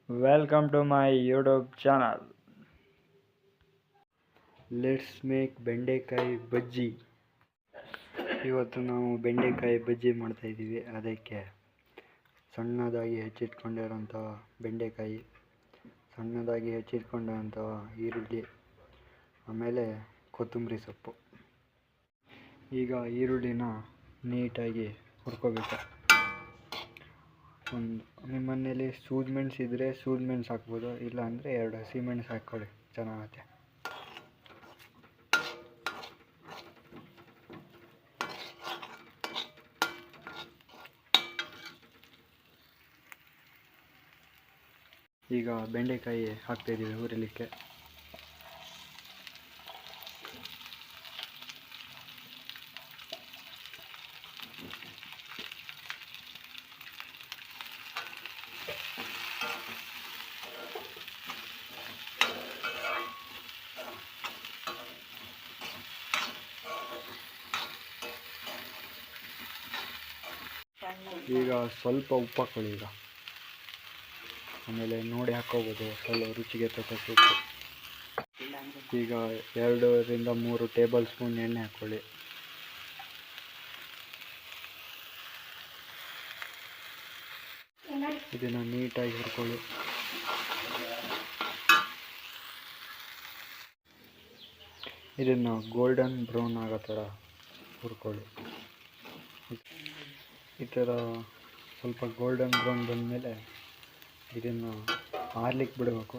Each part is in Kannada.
Welcome to my YouTube channel. Let's make ಬೆಂಡೆಕಾಯಿ ಬಜ್ಜಿ. ಇವತ್ತು ನಾವು ಬೆಂಡೆಕಾಯಿ ಬಜ್ಜಿ ಮಾಡ್ತಾ ಇದ್ದೀವಿ. ಅದಕ್ಕೆ ಸಣ್ಣದಾಗಿ ಹೆಚ್ಚಿಟ್ಕೊಂಡಿರೋಂಥ ಬೆಂಡೆಕಾಯಿ, ಸಣ್ಣದಾಗಿ ಹೆಚ್ಚಿಟ್ಕೊಂಡಂಥ ಈರುಳ್ಳಿ, ಆಮೇಲೆ ಕೊತ್ತಂಬರಿ ಸೊಪ್ಪು. ಈಗ ಈರುಳ್ಳಿನ ನೀಟಾಗಿ ಹುರ್ಕೋಬೇಕು. ನಿಮ್ಮ ಮನೇಲಿ ಸೂಜಿಮೆಣಸು ಇದ್ದರೆ ಸೂಜಿಮೆಣಸು ಹಾಕ್ಬೋದು, ಇಲ್ಲ ಅಂದರೆ 2 ಹಸಿಮೆಣಸು ಹಾಕ್ಕೊಳ್ಳಿ, ಚೆನ್ನಾಗತ್ತೆ. ಈಗ ಬೆಂಡೆಕಾಯಿ ಹಾಕ್ತಾಯಿದ್ದೀವಿ ಹುರಿಲಿಕ್ಕೆ. ಈಗ ಸ್ವಲ್ಪ ಉಪ್ಪು ಹಾಕ್ಕೊಳ್ಳಿ. ಆಮೇಲೆ ನೋಡಿ ಹಾಕ್ಕೋಬೋದು, ಸ್ವಲ್ಪ ರುಚಿಗೆ ತಕ್ಕಷ್ಟು ಉಪ್ಪು. ಈಗ 2 ರಿಂದ 3 ಟೇಬಲ್ ಸ್ಪೂನ್ ಎಣ್ಣೆ ಹಾಕ್ಕೊಳ್ಳಿ. ಇದನ್ನು ನೀಟಾಗಿ ಹುರ್ಕೊಳ್ಳಿ. ಇದನ್ನು ಗೋಲ್ಡನ್ ಬ್ರೌನ್ ಆಗೋ ಥರ ಹುರ್ಕೊಳ್ಳಿ. ಈ ಥರ ಸ್ವಲ್ಪ ಗೋಲ್ಡನ್ ಬ್ರೌನ್ ಬಂದಮೇಲೆ ಇದನ್ನು ಆರ್ಲಿಕ್ಕೆ ಬಿಡಬೇಕು.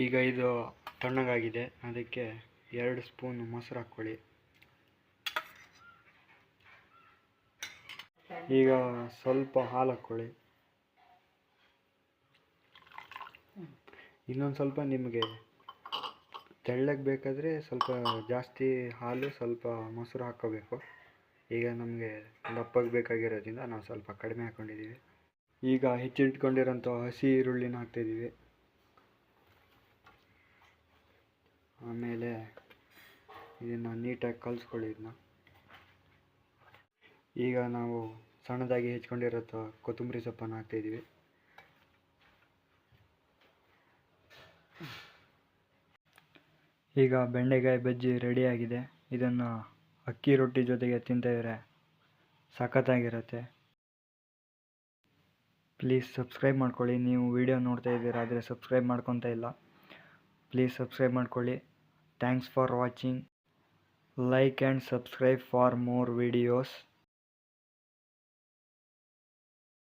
ಈಗ ಇದು ತಣ್ಣಗಾಗಿದೆ, ಅದಕ್ಕೆ 2 ಸ್ಪೂನ್ ಮೊಸರು ಹಾಕ್ಕೊಳ್ಳಿ. ಈಗ ಸ್ವಲ್ಪ ಹಾಲು ಹಾಕ್ಕೊಳ್ಳಿ. ಇನ್ನೊಂದು ಸ್ವಲ್ಪ ನಿಮಗೆ ತೆಳ್ಳಗೆ ಬೇಕಾದರೆ ಸ್ವಲ್ಪ ಜಾಸ್ತಿ ಹಾಲು, ಸ್ವಲ್ಪ ಮೊಸರು ಹಾಕ್ಕೋಬೇಕು. ಈಗ ನಮಗೆ ದಪ್ಪಗೆ ಬೇಕಾಗಿರೋದ್ರಿಂದ ನಾವು ಸ್ವಲ್ಪ ಕಡಿಮೆ ಹಾಕ್ಕೊಂಡಿದ್ದೀವಿ. ಈಗ ಹೆಚ್ಚಿಟ್ಕೊಂಡಿರೋಂಥ ಹಸಿ ಈರುಳ್ಳಿನ ಹಾಕ್ತಾಯಿದ್ದೀವಿ. ಆಮೇಲೆ ಇದನ್ನು ನೀಟಾಗಿ ಕಲಿಸ್ಕೊಳ್ಳಿ. ಈಗ ನಾವು ಸಣ್ಣದಾಗಿ ಹೆಚ್ಕೊಂಡಿರೋಂಥ ಕೊತ್ತಂಬರಿ ಸೊಪ್ಪನ್ನು ಹಾಕ್ತಾಯಿದ್ದೀವಿ. ಈಗ ಬೆಂಡೆಕಾಯಿ ಬಜ್ಜಿ ರೆಡಿಯಾಗಿದೆ. ಇದನ್ನು ಅಕ್ಕಿ ರೊಟ್ಟಿ ಜೊತೆಗೆ ತಿಂತಾಯಿದ್ರೆ ಸಖತ್ತಾಗಿರುತ್ತೆ. ಪ್ಲೀಸ್ ಸಬ್ಸ್ಕ್ರೈಬ್ ಮಾಡ್ಕೊಳ್ಳಿ. ನೀವು ವಿಡಿಯೋ ನೋಡ್ತಾ ಇದ್ದೀರಾ ಆದರೆ ಸಬ್ಸ್ಕ್ರೈಬ್ ಮಾಡ್ಕೊತಾ ಇಲ್ಲ, ಪ್ಲೀಸ್ ಸಬ್ಸ್ಕ್ರೈಬ್ ಮಾಡ್ಕೊಳ್ಳಿ. Thanks for watching. Like and subscribe for more videos.